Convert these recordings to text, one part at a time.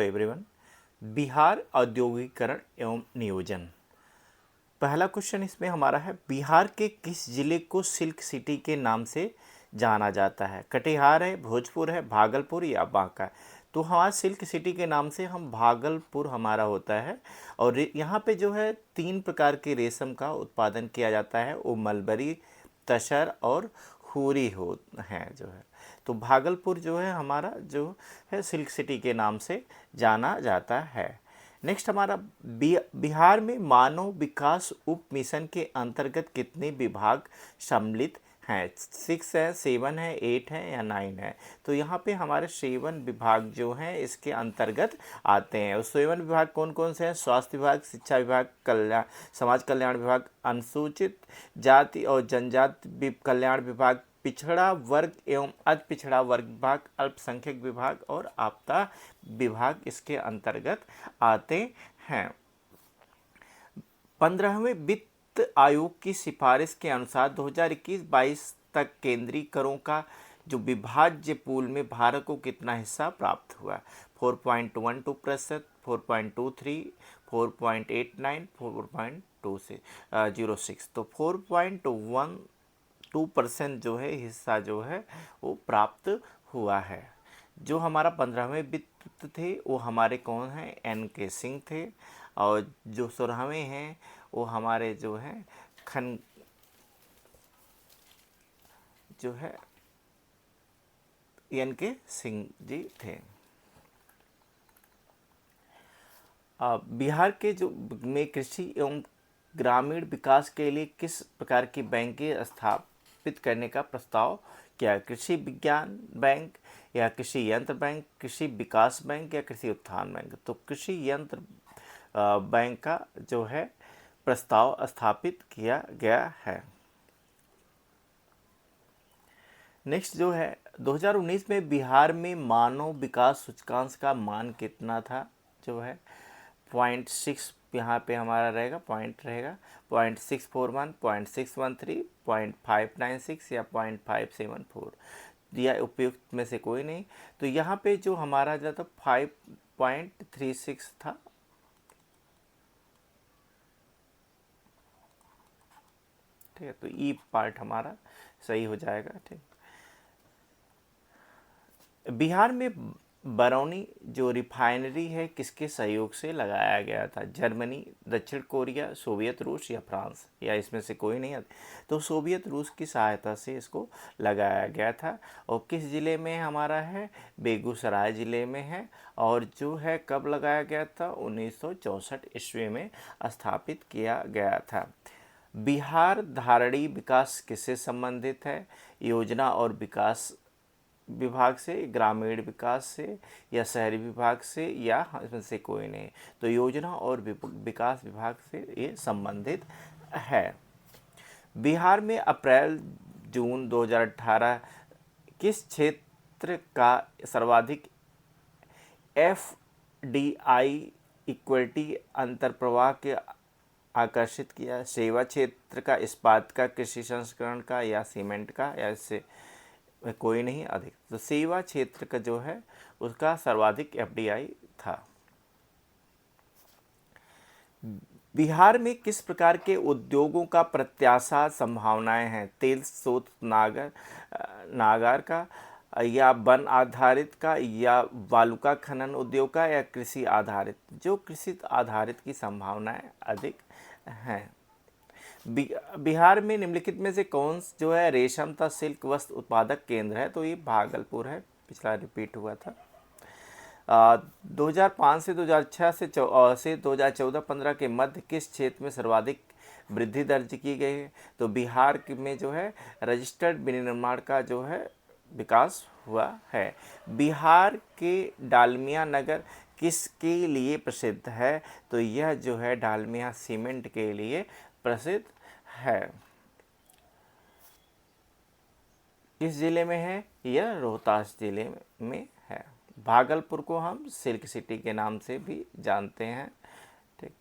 Everyone. Bihar औद्योगिकरण एवं नियोजन। पहला क्वेश्चन इसमें हमारा है, बिहार के किस जिले को सिल्क सिटी के नाम से जाना जाता है? कटिहार है, भोजपुर है, भागलपुर या बांका है? तो हमारा सिल्क सिटी के नाम से हम भागलपुर हमारा होता है। और यहाँ पे जो है 3 प्रकार के रेशम का उत्पादन किया जाता है, वो मलबरी, तसर और हुरी हो हैं जो है। तो भागलपुर जो है हमारा जो है सिल्क सिटी के नाम से जाना जाता है। नेक्स्ट हमारा बिहार में मानव विकास उप मिशन के अंतर्गत कितने विभाग सम्मिलित हैं? 6 है, 7 है, 8 है या 9 है? तो यहाँ पे हमारे 7 विभाग जो हैं इसके अंतर्गत आते हैं। और 7 विभाग कौन कौन से हैं? स्वास्थ्य विभाग, शिक्षा विभाग, कल्याण समाज कल्याण विभाग, अनुसूचित जाति और जनजाति कल्याण विभाग, पिछड़ा वर्ग एवं अति पिछड़ा वर्ग विभाग, अल्पसंख्यक विभाग और आपदा विभाग इसके अंतर्गत आते हैं। 15वें वित्त आयोग की सिफारिश के अनुसार 2021-22 तक केंद्रीय करों का जो विभाज्य पूल में भारत को कितना हिस्सा प्राप्त हुआ? 4.12%, 4.23, 4.89, 4.06। तो 4.12% जो है हिस्सा जो है वो प्राप्त हुआ है। जो हमारा 15वें वित्त थे वो हमारे कौन हैं? NK सिंह थे। और जो 16वें हैं वो हमारे जो हैं खन जो है NK सिंह जी थे। बिहार के जो में कृषि एवं ग्रामीण विकास के लिए किस प्रकार की बैंकें स्थापित करने का प्रस्ताव किया? कृषि विज्ञान बैंक या कृषि यंत्र बैंक, कृषि विकास बैंक या कृषि उत्थान बैंक? तो कृषि यंत्र बैंक का जो है प्रस्ताव स्थापित किया गया है। नेक्स्ट जो है 2019 में बिहार में मानव विकास सूचकांक का मान कितना था? जो है 0.6 यहाँ पे हमारा रहेगा, पॉइंट रहेगा 0.641, 0.613, 0.596 या 0.574 या उपयुक्त में से कोई नहीं। तो यहाँ पे जो हमारा जाता 5.36 था। ठीक है, तो ई पार्ट हमारा सही हो जाएगा। ठीक, बिहार में बरौनी जो रिफाइनरी है किसके सहयोग से लगाया गया था? जर्मनी, दक्षिण कोरिया, सोवियत रूस या फ्रांस? या इसमें से कोई नहीं आता? तो सोवियत रूस की सहायता से इसको लगाया गया था। और किस ज़िले में हमारा है? बेगूसराय ज़िले में है। और जो है कब लगाया गया था? 1964 ईस्वी में स्थापित किया गया था। बिहार धारणीय विकास किससे संबंधित है? योजना और विकास विभाग से, ग्रामीण विकास से या शहरी विभाग से या इसमें से कोई नहीं? तो योजना और विकास विभाग से ये संबंधित है। बिहार में अप्रैल जून 2018 किस क्षेत्र का सर्वाधिक FDI इक्विटी अंतर्प्रवाह के आकर्षित किया? सेवा क्षेत्र का, इस्पात का, कृषि संस्करण का या सीमेंट का? या इससे कोई नहीं अधिक? तो सेवा क्षेत्र का जो है उसका सर्वाधिक FDI था। बिहार में किस प्रकार के उद्योगों का प्रत्याशा संभावनाएं हैं? तेल स्रोत नागर का या वन आधारित का या वालुका खनन उद्योग का या कृषि आधारित? जो कृषि आधारित की संभावनाएं अधिक हैं। बिहार में निम्नलिखित में से कौन जो है रेशम तथा सिल्क वस्त्र उत्पादक केंद्र है? तो ये भागलपुर है, पिछला रिपीट हुआ था। 2005 से 2006 से 2014-15 के मध्य किस क्षेत्र में सर्वाधिक वृद्धि दर्ज की गई है? तो बिहार में जो है रजिस्टर्ड विनिर्माण का जो है विकास हुआ है। बिहार के डालमिया नगर किसके लिए प्रसिद्ध है? तो यह जो है डालमिया सीमेंट के लिए प्रसिद्ध है। किस जिले में है? यह रोहतास जिले में है। भागलपुर को हम सिल्क सिटी के नाम से भी जानते हैं। ठीक,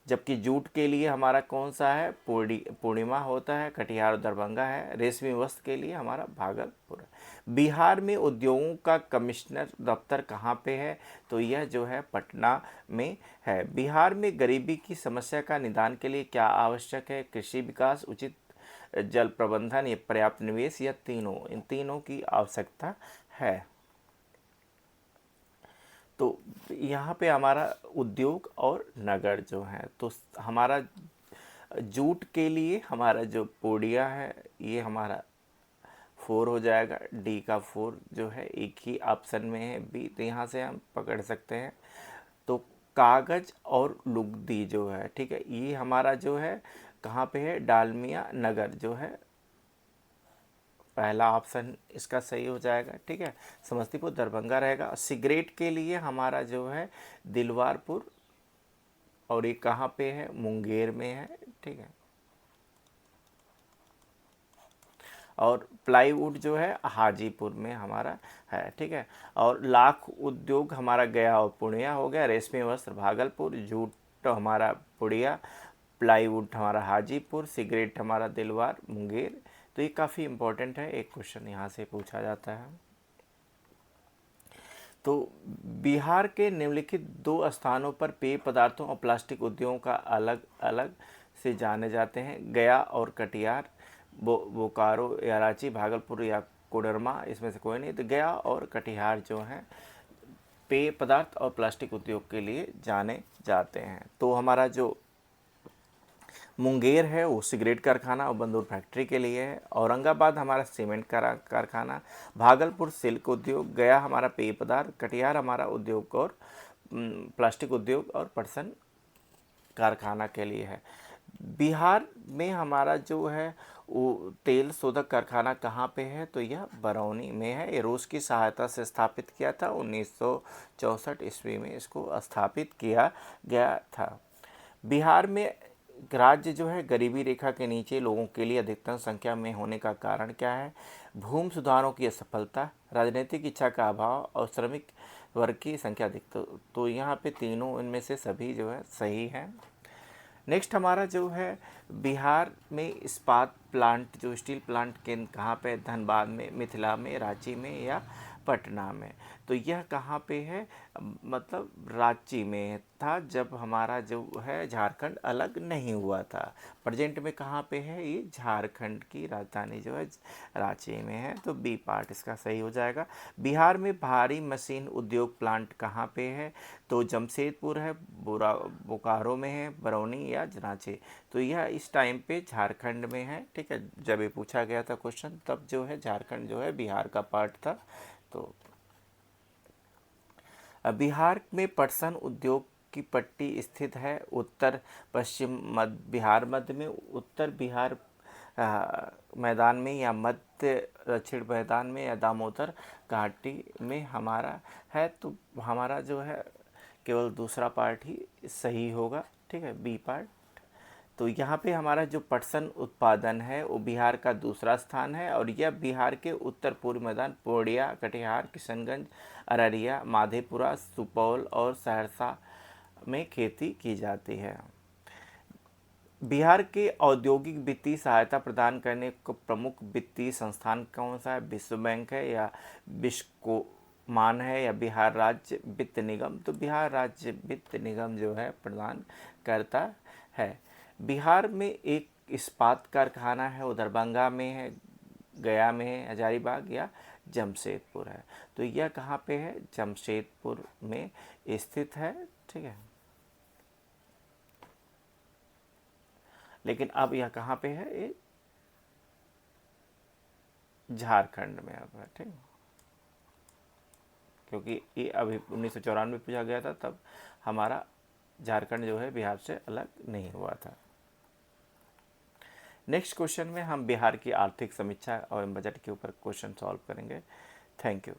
जबकि जूट के लिए हमारा कौन सा है, पूर्णिमा होता है, कटिहार और दरभंगा है। रेशमी वस्त्र के लिए हमारा भागलपुर है। बिहार में उद्योगों का कमिश्नर दफ्तर कहाँ पे है, तो यह जो है पटना में है। बिहार में गरीबी की समस्या का निदान के लिए क्या आवश्यक है, कृषि विकास, उचित जल प्रबंधन या पर्याप्त निवेश, या तीनों, इन तीनों की आवश्यकता है। तो यहाँ पे हमारा उद्योग और नगर जो है, तो हमारा जूट के लिए हमारा जो पोडिया है ये हमारा 4 हो जाएगा। डी का 4 जो है एक ही ऑप्शन में है, बी, तो यहाँ से हम पकड़ सकते हैं। तो कागज और लुगदी जो है, ठीक है, ये हमारा जो है कहाँ पे है, डालमिया नगर जो है, पहला ऑप्शन इसका सही हो जाएगा। ठीक है, समस्तीपुर दरभंगा रहेगा। सिगरेट के लिए हमारा जो है दिलवारपुर, और ये कहाँ पे है, मुंगेर में है। ठीक है, और प्लाईवुड जो है हाजीपुर में हमारा है। ठीक है, और लाख उद्योग हमारा गया और पूर्णिया हो गया। रेशमी वस्त्र भागलपुर, जूट हमारा पुड़िया, प्लाईवुड हमारा हाजीपुर, सिगरेट हमारा दिलवार मुंगेर। तो ये काफ़ी इम्पोर्टेंट है, एक क्वेश्चन यहाँ से पूछा जाता है। तो बिहार के निम्नलिखित 2 स्थानों पर पेय पदार्थों और प्लास्टिक उद्योगों का अलग अलग से जाने जाते हैं, गया और कटिहार, बोकारो या रांची, भागलपुर या कोडरमा, इसमें से कोई नहीं। तो गया और कटिहार जो हैं पेय पदार्थ और प्लास्टिक उद्योग के लिए जाने जाते हैं। तो हमारा जो मुंगेर है वो सिगरेट कारखाना और बंदूर फैक्ट्री के लिए है। औरंगाबाद हमारा सीमेंट कारखाना, भागलपुर सिल्क उद्योग, गया हमारा पेय पदार्थ, कटिहार हमारा उद्योग और प्लास्टिक उद्योग और पटसन कारखाना के लिए है। बिहार में हमारा जो है वो तेल शोधक कारखाना कहाँ पे है, तो यह बरौनी में है। ये रूस की सहायता से स्थापित किया था, 1964 ईस्वी में इसको स्थापित किया गया था। बिहार में राज्य जो है गरीबी रेखा के नीचे लोगों के लिए अधिकतम संख्या में होने का कारण क्या है, भूमि सुधारों की असफलता, राजनीतिक इच्छा का अभाव और श्रमिक वर्ग की संख्या अधिक। तो यहाँ पे तीनों इनमें से सभी जो है सही है। नेक्स्ट हमारा जो है बिहार में इस्पात प्लांट, जो स्टील प्लांट के कहाँ पे, धनबाद में, मिथिला में, रांची में या पटना में। तो यह कहाँ पे है, मतलब रांची में था जब हमारा जो है झारखंड अलग नहीं हुआ था। प्रेजेंट में कहाँ पे है, ये झारखंड की राजधानी जो है रांची में है। तो बी पार्ट इसका सही हो जाएगा। बिहार में भारी मशीन उद्योग प्लांट कहाँ पे है, तो जमशेदपुर है, बोकारो में है, बरौनी या रांची। तो यह इस टाइम पे झारखंड में है। ठीक है, जब ये पूछा गया था क्वेश्चन तब जो है झारखंड जो है बिहार का पार्ट था। तो बिहार में पटसन उद्योग की पट्टी स्थित है उत्तर पश्चिम मध्य बिहार मध्य में, उत्तर बिहार मैदान में, या मध्य दक्षिण मैदान में, या दामोदर घाटी में हमारा है। तो हमारा जो है केवल दूसरा पार्ट ही सही होगा। ठीक है, बी पार्ट। तो यहाँ पे हमारा जो पटसन उत्पादन है वो बिहार का दूसरा स्थान है, और यह बिहार के उत्तर पूर्व मैदान पूर्णिया, कटिहार, किशनगंज, अररिया, माधेपुरा, सुपौल और सहरसा में खेती की जाती है। बिहार के औद्योगिक वित्तीय सहायता प्रदान करने को प्रमुख वित्तीय संस्थान कौन सा है, विश्व बैंक है, या बिस्कोमान है, या बिहार राज्य वित्त निगम। तो बिहार राज्य वित्त निगम जो है प्रदान करता है। बिहार में एक इस्पात कारखाना है, वो दरभंगा में है, गया में है, हजारीबाग या जमशेदपुर है। तो यह कहाँ पे है, जमशेदपुर में स्थित है। ठीक है, लेकिन अब यह कहाँ पे है, ये झारखंड में अब है। ठीक, क्योंकि ये अभी 1994 पूछा गया था, तब हमारा झारखंड जो है बिहार से अलग नहीं हुआ था। नेक्स्ट क्वेश्चन में हम बिहार की आर्थिक समीक्षा और बजट के ऊपर क्वेश्चन सॉल्व करेंगे। Thank you.